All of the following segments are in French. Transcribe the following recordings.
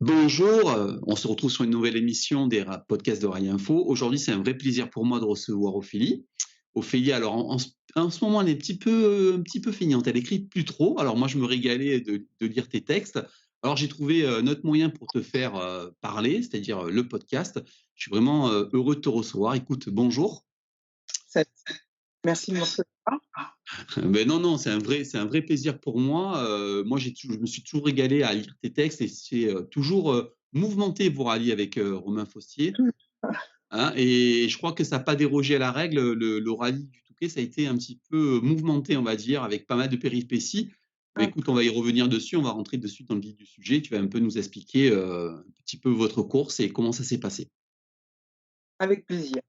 Bonjour, on se retrouve sur une nouvelle émission des podcasts de Rallye Info. Aujourd'hui, c'est un vrai plaisir pour moi de recevoir Ophélie. Ophélie, alors en ce moment, elle est un petit peu feignante. Elle écrit plus trop. Alors moi, je me régalais de lire tes textes. Alors j'ai trouvé notre moyen pour te faire parler, c'est-à-dire le podcast. Je suis vraiment heureux de te recevoir. Écoute, bonjour. Ça Merci de me recevoir. Ben non, non, c'est un vrai plaisir pour moi. Moi, je me suis toujours régalé à lire tes textes et c'est toujours mouvementé pour aller avec Romain Fossier. Tout Hein, et je crois que ça n'a pas dérogé à la règle. Le rallye du Touquet, ça a été un petit peu mouvementé, on va dire, avec pas mal de péripéties. Mais un écoute, peu on va y revenir dessus, on va rentrer dessus dans le vif du sujet. Tu vas un peu nous expliquer un petit peu votre course et comment ça s'est passé. avec plaisir.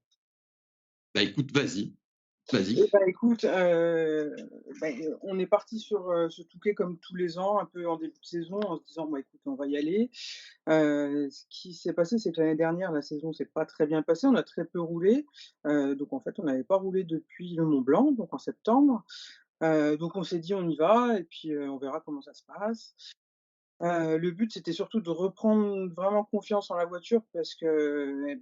Bah écoute, vas-y, vas-y. Et écoute, on est parti sur, ce Touquet comme tous les ans, un peu en début de saison, en se disant: «Bon écoute, on va y aller». Ce qui s'est passé, c'est que l'année dernière, la saison s'est pas très bien passée, on a très peu roulé, donc en fait, on n'avait pas roulé depuis le Mont Blanc, donc en septembre. Donc on s'est dit: «On y va et puis, on verra comment ça se passe». Le but, c'était surtout de reprendre vraiment confiance en la voiture parce que,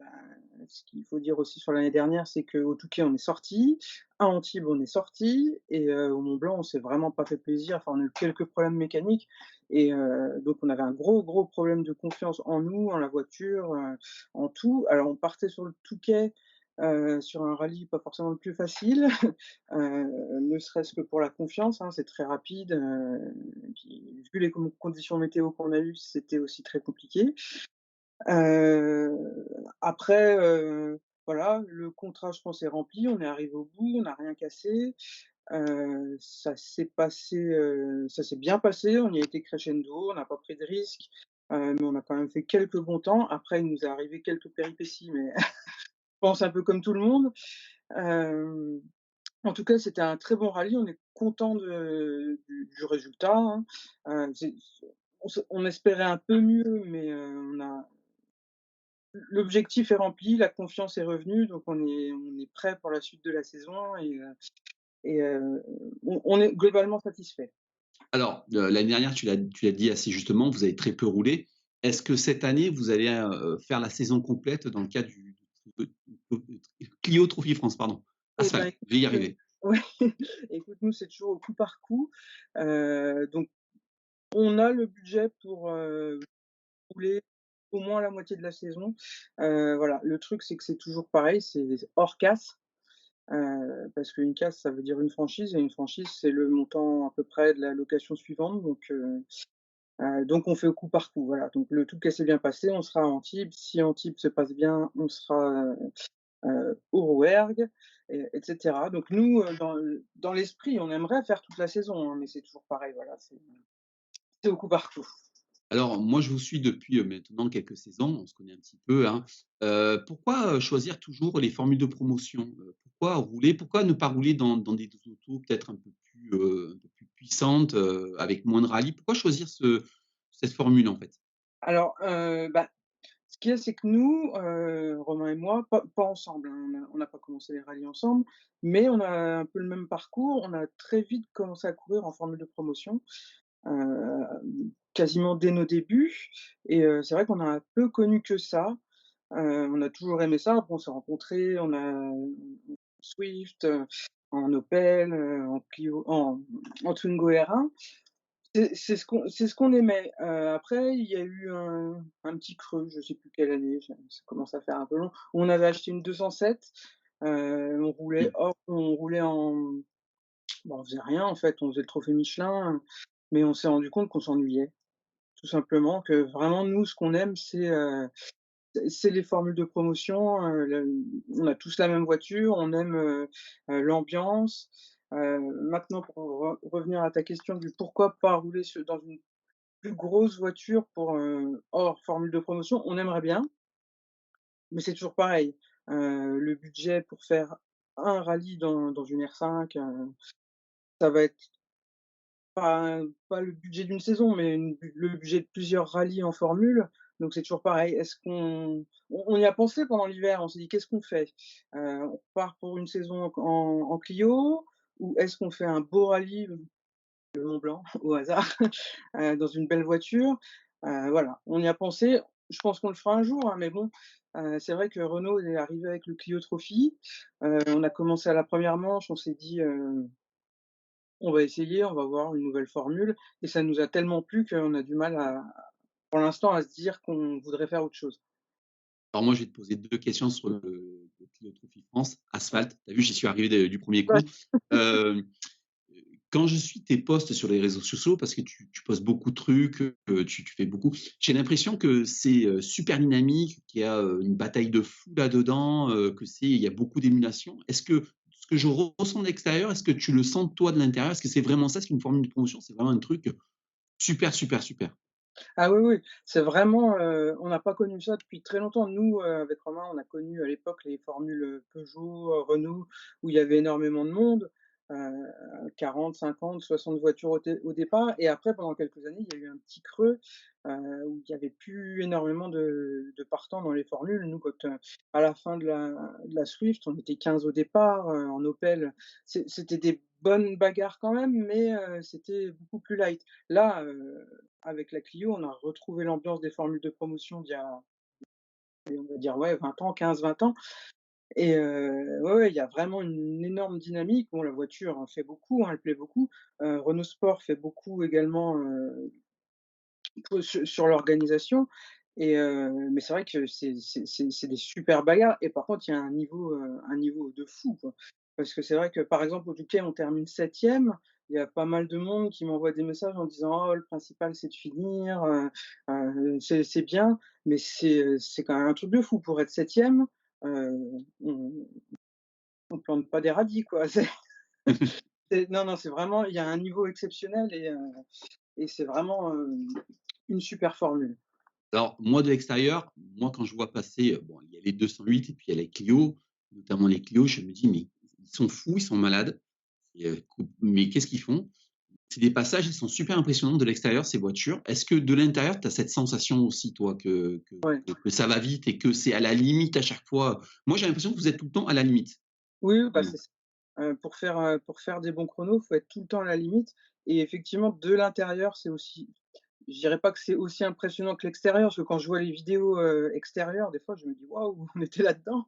ce qu'il faut dire aussi sur l'année dernière, c'est qu'au Touquet, on est sorti, à Antibes, on est sorti et au Mont Blanc, on s'est vraiment pas fait plaisir. Enfin, on a eu quelques problèmes mécaniques et donc on avait un gros, gros problème de confiance en nous, en la voiture, en tout. Alors on partait sur le Touquet, sur un rallye pas forcément le plus facile, ne serait-ce que pour la confiance, hein, c'est très rapide, puis vu les conditions météo qu'on a eues, c'était aussi très compliqué. Heu, Après, voilà, le contrat, je pense, est rempli, on est arrivé au bout, on n'a rien cassé. Ça s'est bien passé, on y a été crescendo, on n'a pas pris de risques, mais on a quand même fait quelques bons temps. Après, il nous est arrivé quelques péripéties, mais je pense un peu comme tout le monde. Hem En tout cas, c'était un très bon rallye. On est content du résultat, hein. C'est on espérait un peu mieux, mais on a l'objectif est rempli, la confiance est revenue, donc on est prêt pour la suite de la saison et on est globalement satisfait. Alors, l'année dernière, tu l'as dit assez justement, vous avez très peu roulé. Est-ce que cette année, vous allez faire la saison complète dans le cadre du Clio Trophy France, pardon. Et ben, Asphalte, écoute, je vais y arriver. ouais, écoute, nous, c'est toujours au coup par coup. Donc on a le budget pour, rouler au moins la moitié de la saison. Voilà, le truc, c'est que c'est toujours pareil, c'est hors casse, parce qu'une casse, ça veut dire une franchise et une franchise, c'est le montant à peu près de la location suivante, donc on fait au coup par coup, voilà. Donc le tout s'est bien passé, on sera à Antibes. Si Antibes se passe bien, on sera, au Rouergue et cetera. Donc nous, dans l'esprit, on aimerait faire toute la saison, hein, mais c'est toujours pareil, voilà, c'est au coup par coup. Alors moi, je vous suis depuis, maintenant quelques saisons, on se connaît un petit peu, hein. Pourquoi, choisir toujours les formules de promotion? Pourquoi ne pas rouler dans des autos peut-être un peu plus puissantes, avec moins de rallye? Pourquoi choisir cette formule, en fait? Alors, ce qu'il y a, c'est que nous, Romain et moi, pas ensemble, hein, on n'a pas commencé les rallyes ensemble, mais on a un peu le même parcours. On a très vite commencé à courir en formule de promotion, heu, quasiment dès nos débuts et c'est vrai qu'on a un peu connu que ça. On a toujours aimé ça. Après on s'est rencontrés, on a Swift, en Opel, en Clio, en Twingo R1. C'est ce qu'on aimait. Après, il y a eu un petit creux, je sais plus quelle année, ça commence à faire un peu long. On avait acheté une 207, Mmh. on roulait on faisait rien en fait, on faisait le trophée Michelin, mais on s'est rendu compte qu'on s'ennuyait. Tout simplement, que vraiment nous, ce qu'on aime, c'est les formules de promotion, on a tous la même voiture, on aime, l'ambiance. Maintenant pour revenir à ta question du pourquoi pas rouler dans une plus grosse voiture pour, hors formule de promotion, on aimerait bien, mais c'est toujours pareil. Le budget pour faire un rallye dans une R5, ça va être pas le budget d'une saison, mais le budget de plusieurs rallyes en formule, donc c'est toujours pareil. Est-ce qu'on y a pensé pendant l'hiver, on s'est dit: «Qu'est-ce qu'on fait?» On part pour une saison en Clio ou est-ce qu'on fait un beau rallye, le Mont Blanc au hasard, dans une belle voiture? Voilà, on y a pensé. Je pense qu'on le fera un jour, hein, mais bon, c'est vrai que Renault est arrivé avec le Clio Trophy. On a commencé à la première manche, on s'est dit, «On va essayer, on va voir une nouvelle formule» et ça nous a tellement plu qu'on a du mal pour l'instant, à se dire qu'on voudrait faire autre chose. Alors moi, je vais te poser 2 questions sur le Clio Trophy France Asphalte. Tu as vu, j'y suis arrivé du premier Ouais. coup. Hem, Quand je suis tes posts sur les réseaux sociaux, parce que tu postes beaucoup de trucs, tu fais beaucoup, j'ai l'impression que c'est, super dynamique, qu'il y a, une bataille de fou là-dedans, il y a beaucoup d'émulation. Est-ce que ce que je ressens de l'extérieur, est-ce que tu le sens toi de l'intérieur? Est-ce que c'est vraiment ça? C'est une formule de promotion? C'est vraiment un truc super, super, super? Ah oui, oui, c'est vraiment, on n'a pas connu ça depuis très longtemps. Nous, avec Romain, on a connu à l'époque les formules, Peugeot, Renault, où il y avait énormément de monde, heu, 40, 50, 60 voitures au départ et après pendant quelques années, il y a eu un petit creux, où il y avait plus énormément de partants dans les formules. Nous, quand, à la fin de la Swift, on était 15 au départ, en Opel, c'était des bonnes bagarres quand même, mais c'était beaucoup plus light. Là, avec la Clio, on a retrouvé l'ambiance des formules de promotion d'il y a, allez, on va dire, ouais, 20 ans, 15-20 ans et ouais, ouais, il y a vraiment une énorme dynamique. Bon, la voiture en fait beaucoup, hein, elle plaît beaucoup. Renault Sport fait beaucoup également, sur l'organisation et mais c'est vrai que c'est des super bagarres et par contre, il y a un niveau de fou, quoi. Parce que c'est vrai que, par exemple, au Touquet, on termine 7e. Il y a pas mal de monde qui m'envoie des messages en disant: «Oh, le principal, c'est de finir, c'est bien», mais c'est quand même un truc de fou pour être 7e, heu, on on plante pas des radis, quoi. Non, non, c'est vraiment il y a un niveau exceptionnel et c'est vraiment, une super formule. Alors, moi, de l'extérieur, moi, quand je vois passer, bon, il y a les 208 et puis il y a les Clio, notamment les Clio, je me dis: «Mais ils sont fous, ils sont malades et mais qu'est-ce qu'ils font?» C'est des passages, ils sont super impressionnants de l'extérieur, ces voitures. Est-ce que de l'intérieur, tu as cette sensation aussi, toi, Ouais. que ça va vite et que c'est à la limite à chaque fois? Moi, j'ai l'impression que vous êtes tout le temps à la limite. Oui, oui, bah, Mmh. c'est ça. Pour faire des bons chronos, faut être tout le temps à la limite et effectivement de l'intérieur, c'est aussi je dirais pas que c'est aussi impressionnant que l'extérieur, parce que quand je vois les vidéos, extérieures, des fois je me dis: «Waouh, on était là-dedans».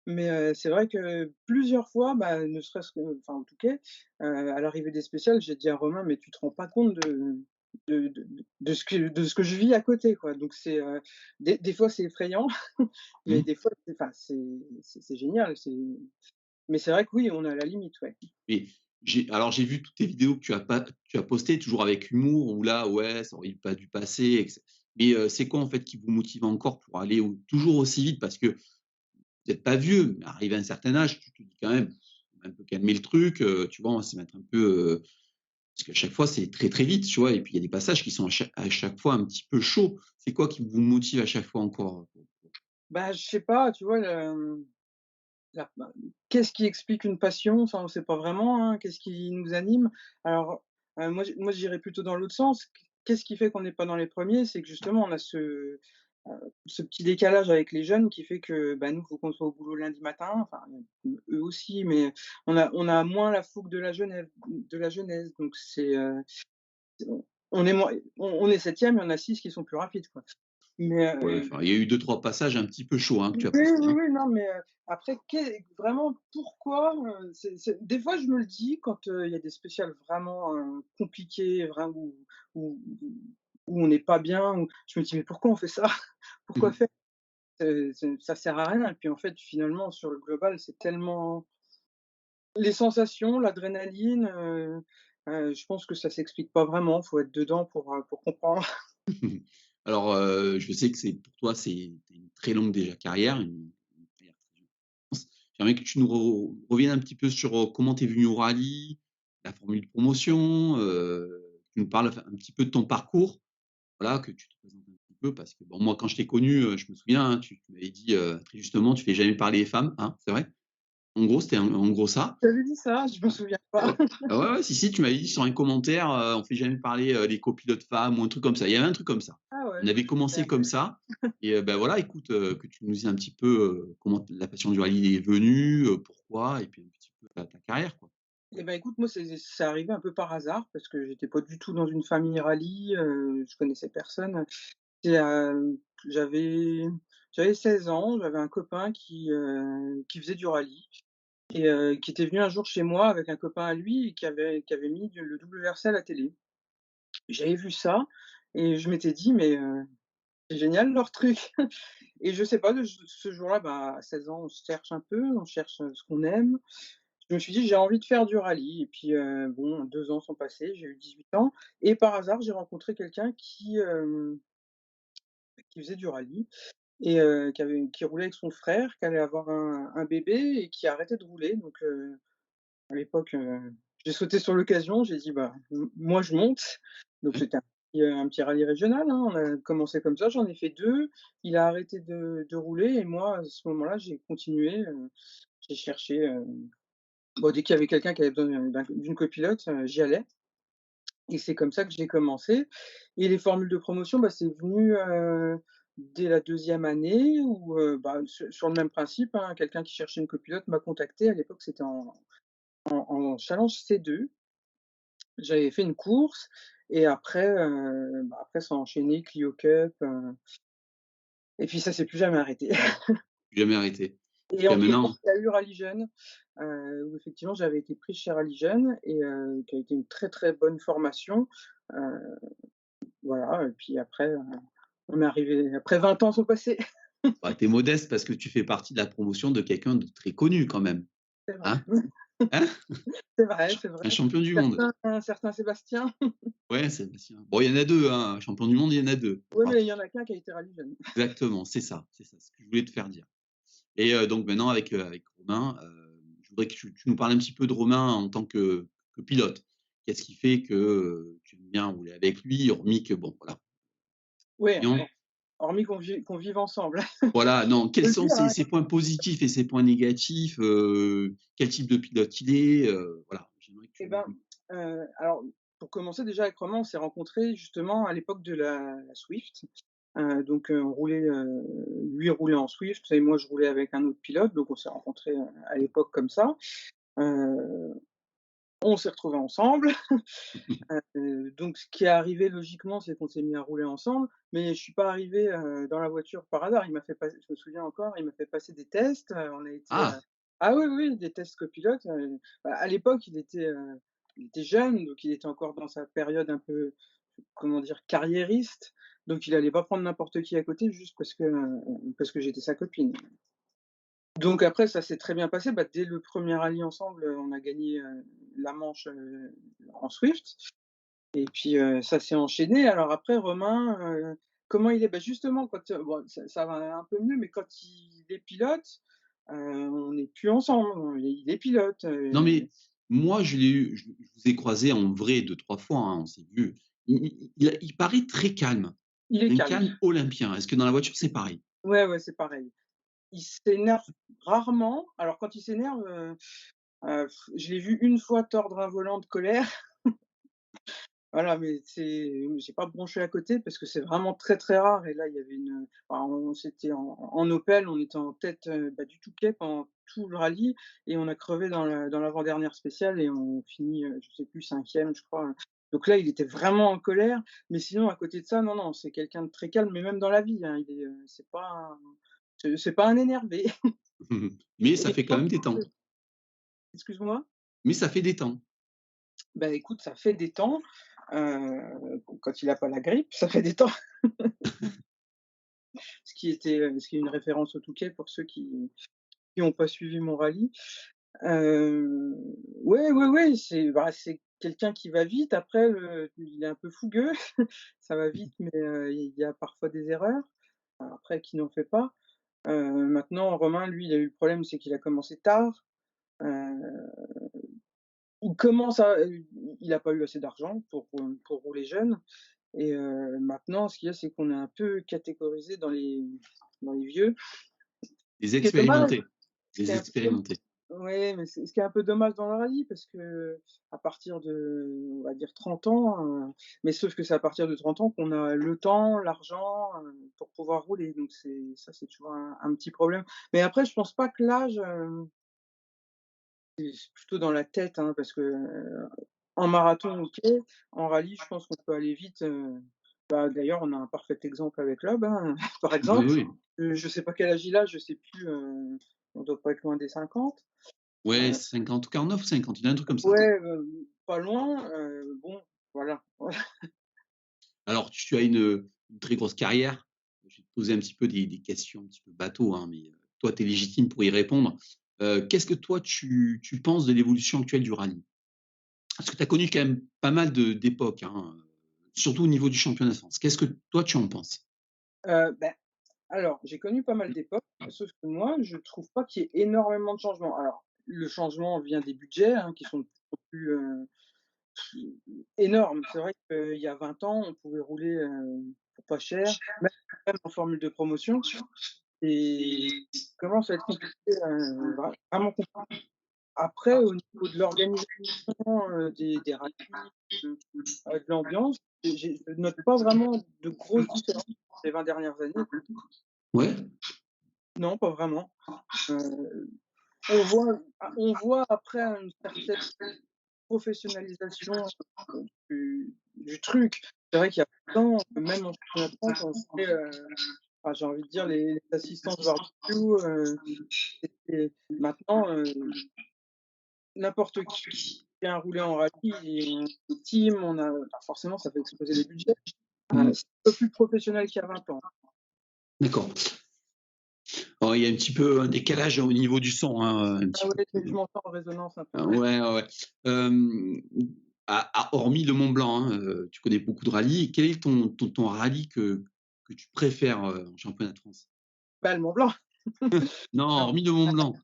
Mais c'est vrai que plusieurs fois, bah, ne serait-ce que enfin en Touquet, à l'arrivée des spéciales, j'ai dit à Romain: «Mais tu te rends pas compte de ce que je vis à côté, quoi». Donc c'est, des fois c'est effrayant, mais Mmh. des fois c'est génial, mais c'est vrai que oui, on est à la limite, ouais. Mais j'ai vu toutes tes vidéos que tu as postées toujours avec humour ou là, ouais, ça aurait pas dû passer et mais c'est quoi, en fait, qui vous motive encore pour aller toujours aussi vite? Parce que vous êtes pas vieux, mais arrivé à un certain âge, tu te dis quand même: «On va un peu calmer le truc», tu vois? On va se mettre un peu, parce qu'à chaque fois, c'est très, très vite, tu vois? Et puis il y a des passages qui sont à chaque fois un petit peu chauds. C'est quoi qui vous motive à chaque fois encore? Bah, je sais pas, tu vois, bah, qu'est-ce qui explique une passion? Ça, on sait pas vraiment, hein. Qu'est-ce qui nous anime? Alors, moi, je dirais plutôt dans l'autre sens. Qu'est-ce qui fait qu'on n'est pas dans les premiers? C'est que justement, on a ce petit décalage avec les jeunes qui fait que, bah, nous, faut qu'on soit au boulot lundi matin, enfin, eux aussi, mais on a moins la fougue de la jeunesse, donc on est moins on est 7e, il y en a 6 qui sont plus rapides, quoi. Mais, Ouais, enfin, il y a eu deux trois passages un petit peu chauds, hein, que oui, tu as oui, postés, hein? oui, non, mais, après vraiment pourquoi, des fois je me le dis quand, il y a des spéciales vraiment, compliquées, où où on n'est pas bien, où je me dis: «Mais pourquoi on fait ça? Pourquoi Mmh. faire?» Ça sert à rien et puis en fait finalement sur le global c'est tellement les sensations, l'adrénaline, je pense que ça s'explique pas vraiment, faut être dedans pour comprendre. Alors, je sais que c'est pour toi, c'est une très longue déjà carrière, une carrière très intense. J'aimerais que tu nous reviennes un petit peu sur, comment tu es venu au rallye, la formule de promotion, que tu nous parles enfin un petit peu de ton parcours. Voilà, que tu te présentes un petit peu parce que bon, moi, quand je t'ai connu, je me souviens, hein, tu m'avais dit, très justement, tu fais jamais parler les femmes, hein, c'est vrai? En gros, c'était en gros ça. Tu avais dit ça? Je me souviens pas. Ah ouais, ouais, si, si, tu m'avais dit sur un commentaire, on fait jamais parler, les copilotes femmes ou un truc comme ça. Il y avait un truc comme ça. Ah ouais, On avait super. commencé comme ça et bah, voilà, écoute, que tu nous dises un petit peu, comment la passion du rallye est venue, pourquoi et puis un petit peu ta carrière, quoi. Et ben, écoute, moi, c'est arrivé un peu par hasard parce que j'étais pas du tout dans une famille rallye, je connaissais personne. Et j'avais j'avais 16 ans, j'avais un copain qui faisait du rallye et qui était venu un jour chez moi avec un copain à lui et qui avait mis le WRC à la télé. J'avais vu ça et je m'étais dit: «Mais c'est génial leur truc» et je sais pas, de ce jour-là, bah, à 16 ans, on se cherche un peu, on cherche, ce qu'on aime. Je me suis dit: «J'ai envie de faire du rallye» et puis, bon, 2 ans sont passés, j'ai eu 18 ans et par hasard, j'ai rencontré quelqu'un qui faisait du rallye et qui roulait avec son frère, qui allait avoir un bébé et qui arrêtait de rouler donc à l'époque, j'ai sauté sur l'occasion, j'ai dit: «Bah, moi je monte». Donc Ouais. c'était un petit rallye régional, hein, on a commencé comme ça, j'en ai fait 2. Il a arrêté de rouler et moi, à ce moment-là, j'ai continué, j'ai cherché, bon, dès qu'il y avait quelqu'un qui avait besoin d'une copilote, j'y allais et c'est comme ça que j'ai commencé et les formules de promotion, bah, c'est venu, dès la deuxième année où, bah, sur le même principe, hein, quelqu'un qui cherchait une copilote m'a contacté. À l'époque, c'était en challenge C2. J'avais fait une course et après, bah, après ça a enchaîné, Clio Cup, et puis ça s'est plus jamais arrêté. Jamais arrêté. Et Jusqu'à entre-temps, maintenant. il y a eu Rallye Jeunes, où effectivement j'avais été prise chez Rallye Jeunes et qui a été une très, très bonne formation. Heu, voilà et puis après, on est arrivé après 20 ans sont passés. Bah, tu es modeste parce que tu fais partie de la promotion de quelqu'un de très connu quand même, C'est vrai. hein? Hein? C'est vrai, Ch c'est vrai. un champion du monde. Un certain Sébastien. Ouais, Sébastien. Bon, il y en a 2, hein, champion du monde, il y en a 2. Oui, Voilà, mais il y en a qu'un qui a été Rallye Jeunes. exactement, c'est ça, ce que je voulais te faire dire. Et donc maintenant avec Romain, je voudrais que tu nous parles un petit peu de Romain en tant que pilote. Qu'est-ce qui fait que, tu aimes bien rouler avec lui? Hormis que bon, voilà. Ouais, Et on hormis qu'on vive ensemble. voilà, non, quels Faut le sont dire, hein. ses points positifs et ses points négatifs? Quel type de pilote il est? Voilà, j'aimerais que Et tu ben, alors pour commencer déjà avec Romain, on s'est rencontrés justement à l'époque de la Swift. Donc on roulait, lui roulait en Swift et moi je roulais avec un autre pilote, donc on s'est rencontrés, à l'époque comme ça. Heu, on s'est retrouvés ensemble. Donc ce qui est arrivé logiquement, c'est qu'on s'est mis à rouler ensemble, mais je suis pas arrivé, dans la voiture par hasard. Il m'a fait passer, je me souviens encore, il m'a fait passer des tests, on a été, ah! ah oui, oui, des tests copilotes, bah, à l'époque, il était jeune, donc il était encore dans sa période un peu, comment dire? Carriériste, donc il allait pas prendre n'importe qui à côté juste parce que j'étais sa copine. Donc après ça s'est très bien passé, bah, dès le premier rallye ensemble, on a gagné, la manche, en Swift. Et puis, ça s'est enchaîné. Alors après Romain, comment il est? Bah, justement quand, bon ça va un peu mieux, mais quand il est pilote, on n'est plus ensemble. Il est pilote, Non, mais moi, je vous ai croisé en vrai 2 3 fois, hein, on s'est vu. Il paraît très calme, il est un calme. calme olympien. Est-ce que dans la voiture, c'est pareil? Ouais, ouais, c'est pareil. Il s'énerve rarement. Alors quand il s'énerve, je l'ai vu une fois tordre un volant de colère. Voilà, mais j'ai pas branché à côté parce que c'est vraiment très, très rare et là, il y avait enfin, on c'était en Opel, on était en tête, bah, du Touquet pendant tout le rallye et on a crevé dans l'avant-dernière spéciale et on finit, je sais plus 5e, je crois. Donc là, il était vraiment en colère, mais sinon à côté de ça, non, non, c'est quelqu'un de très calme, mais même dans la vie, hein, c'est pas un énervé. Mais ça Et fait quand même des temps. excuse-moi? Mais ça fait des temps. Bah, écoute, ça fait des temps, quand il a pas la grippe, ça fait des temps. Ce qui est une référence au Touquet pour ceux qui ont pas suivi mon rallye. Ouais, ouais, ouais, c'est quelqu'un qui va vite. Après, il est un peu fougueux, ça va vite, mais il y a parfois des erreurs. Après, qui n'en fait pas? Maintenant, Romain, lui, il a eu le problème, c'est qu'il a commencé tard. Heu, il commence à il a pas eu assez d'argent pour rouler jeune et maintenant, ce qu'il y a, c'est qu'on est un peu catégorisé dans les vieux. Les Ce qui est dommage, expérimentés, ce qui est les un peu domm expérimentés. ouais, mais ce qui est un peu dommage dans le rallye parce qu'à partir de, on va dire 30 ans, mais sauf que c'est à partir de 30 ans qu'on a le temps, l'argent, pour pouvoir rouler, donc c'est toujours un petit problème. Mais après je pense pas que l'âge, c'est plutôt dans la tête, hein, parce que, en marathon, OK, en rallye, je pense qu'on peut aller vite, bah, d'ailleurs, on a un parfait exemple avec Lob, hein, par Oui, exemple. oui. Je sais pas quel âge il a, je sais plus, on doit pas être loin des 50. Ouais, Heu, 50 ou 49 ou 50, il y a un truc comme ça. ouais, pas loin, bon, voilà. Alors, tu as une très grosse carrière. Je vais te poser un petit peu des questions un petit peu bateau, hein, mais toi, tu es légitime pour y répondre. Qu'est-ce que toi, tu penses de l'évolution actuelle du rallye? Parce que tu as connu quand même pas mal d'époques, hein, surtout au niveau du championnat de France. Qu'est-ce que toi, tu en penses? Bah, alors, j'ai connu pas mal d'époques, sauf que moi, je trouve pas qu'il y ait énormément de changements. Alors, le changement vient des budgets, hein, qui sont de plus en plus, énormes. C'est vrai qu'il y a 20 ans, on pouvait rouler, pour pas cher, même en formule de promotion et ça commence à être compliqué, vraiment compliqué. Après, au niveau de l'organisation, des rallyes, de l'ambiance, je note pas vraiment de grosses différences les 20 dernières années. Ouais? Non, pas vraiment. Heu, on voit après une certaine professionnalisation, du truc. C'est vrai qu'il y a longtemps, même en championnat de France, on faisait, j'ai envie de dire les assistances barbecue, et maintenant, n'importe qui vient rouler en rallye et on team, forcément ça fait exploser les budgets. Mmh. C'est un peu plus professionnel qu'il y a 20 ans. D'accord. Alors, il y a un petit peu un décalage au niveau du son, hein, un Ah petit ouais, peu. je m'entends en résonance un peu. Ouais, ouais, ouais. Hormis le Mont Blanc, hein, tu connais beaucoup de rallyes. Quel est ton rallye que tu préfères, en championnat de France? Bah, le Mont Blanc. Non, hormis le Mont Blanc.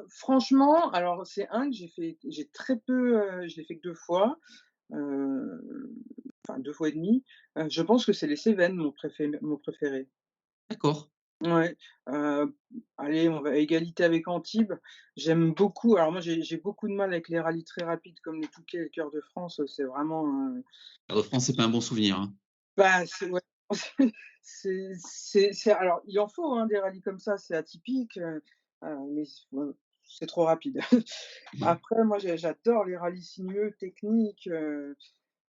Franchement, alors c'est un que j'ai très peu, je l'ai fait que 2 fois, heu, enfin 2 fois et demi. Je pense que c'est les Cévennes, mon préféré. D'accord. Ouais, allez, on va à égalité avec Antibes. J'aime beaucoup, alors moi j'ai beaucoup de mal avec les rallyes très rapides comme les Touquet et le Cœur de France, c'est vraiment, Stade de France, c'est pas un bon souvenir, hein. bah, c'est ouais, c'est alors il en faut, hein, des rallyes comme ça, c'est atypique, mais c'est trop rapide. Ouais. Après moi j'adore les rallyes sinueux, techniques,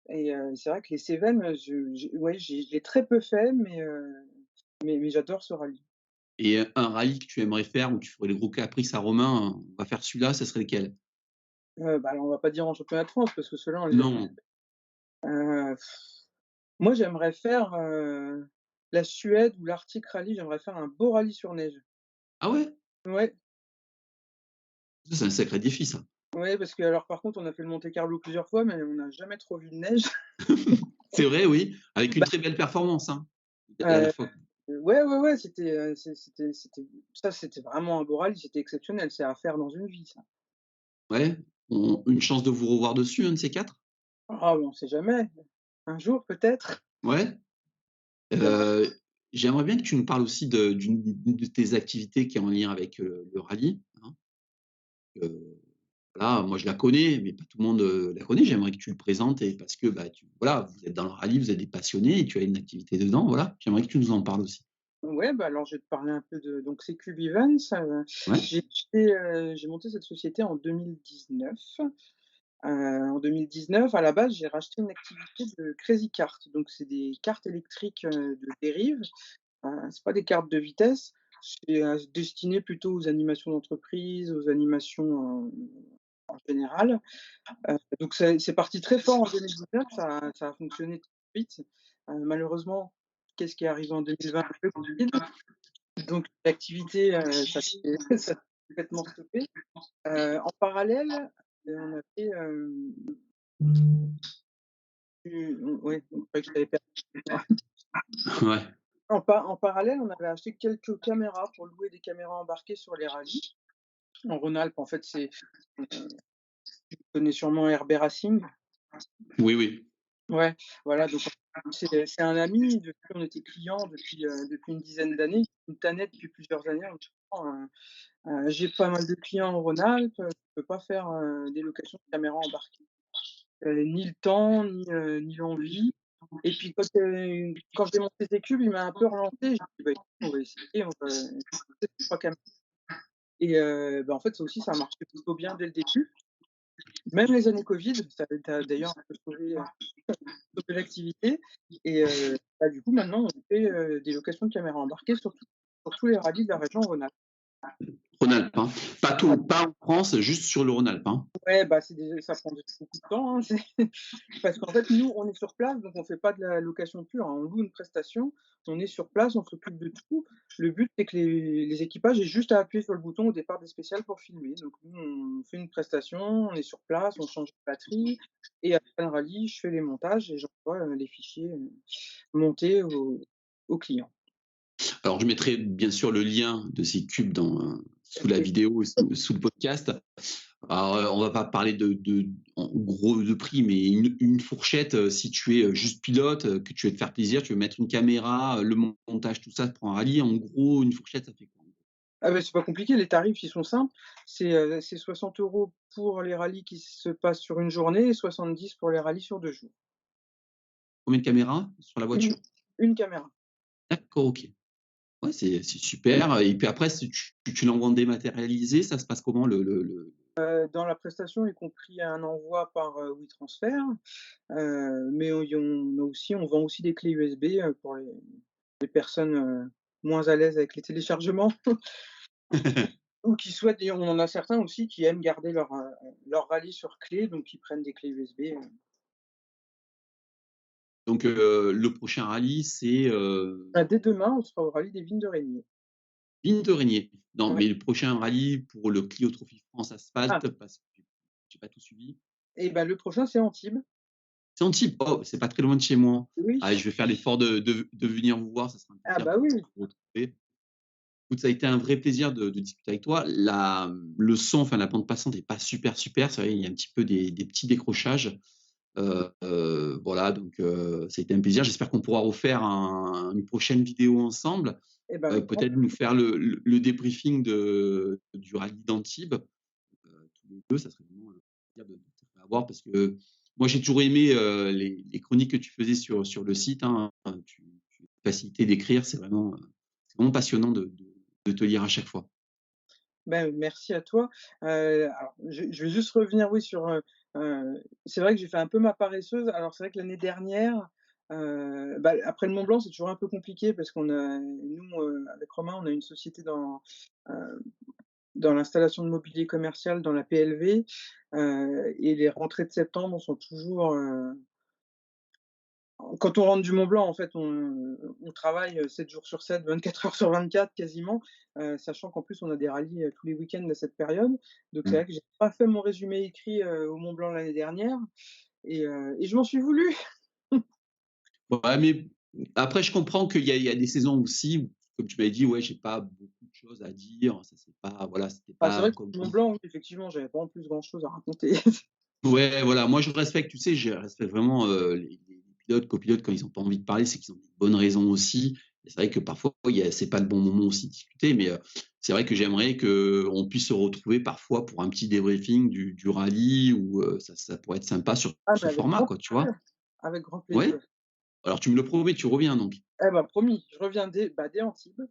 et c'est vrai que les Cévennes, ouais, je l'ai très peu fait, mais j'adore ce rallye. Et un rallye que tu aimerais faire où tu ferais le gros caprice à Romain, on va faire celui-là, ça serait lequel? Bah, alors on va pas dire en championnat de France parce que ceux-là on les a tous. Non. Heu, Moi j'aimerais faire, la Suède ou l'Arctic Rally, j'aimerais faire un beau rallye sur neige. Ah ouais? Ouais, Ça, c'est un sacré défi, ça. ouais, parce que alors par contre on a fait le Monte Carlo plusieurs fois, mais on n'a jamais trop vu de neige. C'est vrai, oui, avec une Bah, très belle performance, hein. La heu, dernière fois. ouais, ouais, ouais, c'était vraiment un beau rallye, c'était exceptionnel, c'est à faire dans une vie ça. Ouais, on une chance de vous revoir dessus, un de ces 4. Ah, on sait jamais, un jour peut-être. Ouais? Heu, J'aimerais bien que tu nous parles aussi d'une de tes activités qui est en lien avec, le rallye, hein. Voilà, moi je la connais, mais pas tout le monde, la connaît. J'aimerais que tu le présentes et parce que, bah, voilà, vous êtes dans le rallye, vous êtes des passionnés et tu as une activité dedans, voilà. J'aimerais que tu nous en parles aussi. Ouais, bah, alors je vais te parler un peu de donc c'est Cube Events, Ouais? j'ai monté cette société en 2019. En 2019, à la base, j'ai racheté une activité de Crazy Kart. Donc c'est des cartes électriques, de dérive. C'est pas des cartes de vitesse, c'est, destiné plutôt aux animations d'entreprise, aux animations, en général. Donc c'est parti très fort en 2019, ça a fonctionné tout de suite. Malheureusement, qu'est-ce qui est arrivé en 2020? Le Covid. Donc l'activité, ça s'est complètement stoppé. En parallèle, on a fait, oui, je croyais que je t'avais perdu. Ouais. En parallèle, on avait acheté quelques caméras pour louer des caméras embarquées sur les rallyes. En Rhône-Alpes, en fait, tu connais sûrement RB Racing? Oui, oui. Ouais, voilà, donc c'est un ami, depuis on était clients depuis une dizaine d'années, qui me tannait depuis plusieurs années en me disant, «J'ai pas mal de clients en Rhône-Alpes, je peux pas faire, des locations de caméras embarquées». Ni le temps, ni l'envie et puis quand j'ai monté T-Cube, il m'a un peu relancé, j'ai dit: «Bah, écoute, on va essayer, on va tester ces 3 caméras». et bah, en fait, ça aussi, ça a marché plutôt bien dès le début. Même les années covid, ça a d'ailleurs un peu sauvé l'activité et bah, du coup, maintenant, on fait, des locations de caméras embarquées sur tous les rallyes de la région Rhône-Alpes. Rhône-Alpes, hein. Pas en France, juste sur le Rhône-Alpes, hein. Ouais, bah, ça prend beaucoup de temps, hein, c'est parce qu'en fait, nous, on est sur place, donc on fait pas de la location pure, hein. On loue une prestation, on est sur place, on s'occupe de tout. Le but, c'est que les équipages aient juste à appuyer sur le bouton au départ des spéciales pour filmer. Donc nous, on fait une prestation, on est sur place, on change de batterie et après le rallye, je fais les montages et j'envoie, les fichiers, montés aux clients. Alors, je mettrai bien sûr le lien de ces cubes sous la Oui. vidéo et sous le podcast. Alors, on va pas parler en gros de prix, mais une fourchette, si tu es juste pilote, que tu veux te faire plaisir, tu veux mettre une caméra, le montage, tout ça pour un rallye, en gros, une fourchette, ça fait quoi? Ah beh, c'est pas compliqué, les tarifs, ils sont simples. C'est 60 € pour les rallyes qui se passent sur une journée et 70 pour les rallyes sur 2 jours. Combien de caméras sur la Une voiture? une caméra. D'accord, OK. Ouais, c'est super. Et puis après, si tu l'envoies en dématérialisé, ça se passe comment Dans la prestation, y compris un envoi par, WeTransfer, mais on vend aussi des clés USB, pour les personnes, moins à l'aise avec les téléchargements ou qui souhaitent et on en a certains aussi qui aiment garder leur rallye sur clé, donc ils prennent des clés USB, Donc, le prochain rallye, c'est Bah, dès demain, on sera au rallye des Vignes de Régnier. Vigne de Régnier. Non, Ouais. mais le prochain rallye pour le Clio Trophy France Ah Asphalte, parce que j'ai pas tout suivi. et bah, le prochain, c'est Antibes. C'est Antibes. Oh, c'est pas très loin de chez moi. Oui. Ah, je vais faire l'effort de venir vous voir, ça sera un Ah plaisir bah, oui. de vous retrouver. Écoute, ça a été un vrai plaisir de discuter avec toi. Le son, enfin la bande passante est pas super, super. C'est vrai, il y a un petit peu des petits décrochages. Voilà, donc ça a été un plaisir. J'espère qu'on pourra refaire une prochaine vidéo ensemble. Et bah, avec grand Peut-être nous faire le débriefing du rallye d'Antibes, tous les 2, ça serait vraiment un plaisir de te faire avoir parce que moi j'ai toujours aimé, les chroniques que tu faisais sur le site, hein. Tu facilité d'écrire, c'est vraiment passionnant de te lire à chaque fois. bah, merci à toi. Alors je vais juste revenir, oui, sur, c'est vrai que j'ai fait un peu ma paresseuse. Alors c'est vrai que l'année dernière, bah, après le Mont Blanc, c'est toujours un peu compliqué parce avec Romain, on a une société heu, dans l'installation de mobilier commercial dans la PLV, et les rentrées de septembre sont toujours, quand on rentre du Mont Blanc, en fait, on travaille, 7 jours sur 7, 24 heures sur 24 quasiment, sachant qu'en plus on a des rallyes, tous les week-ends à cette période. Donc c'est Mmh. vrai que j'ai pas fait mon résumé écrit, au Mont Blanc l'année dernière et je m'en suis voulu. Ouais, mais après je comprends qu'il y a des saisons aussi où, comme tu m'avais dit: «Ouais, j'ai pas beaucoup de choses à dire». Ça c'est pas voilà, c'était Bah, c'est pas vrai que comme le Mont Blanc, oui, effectivement, j'avais pas en plus grand chose à raconter. ouais, voilà, moi je respecte, tu sais, je respecte vraiment, les pilotes, copilotes quand ils ont pas envie de parler, c'est qu'ils ont des bonnes raisons aussi. Et c'est vrai que parfois c'est pas le bon moment aussi de discuter, mais c'est vrai que j'aimerais qu'on puisse se retrouver parfois pour un petit débriefing du rallye ou ça pourrait être sympa sur Ah, ce mais avec format grand quoi, tu vois? plaisir, avec grand Ouais? plaisir. Alors tu me le promets, tu reviens donc? Eh bah, promis, je reviens dès Antibes.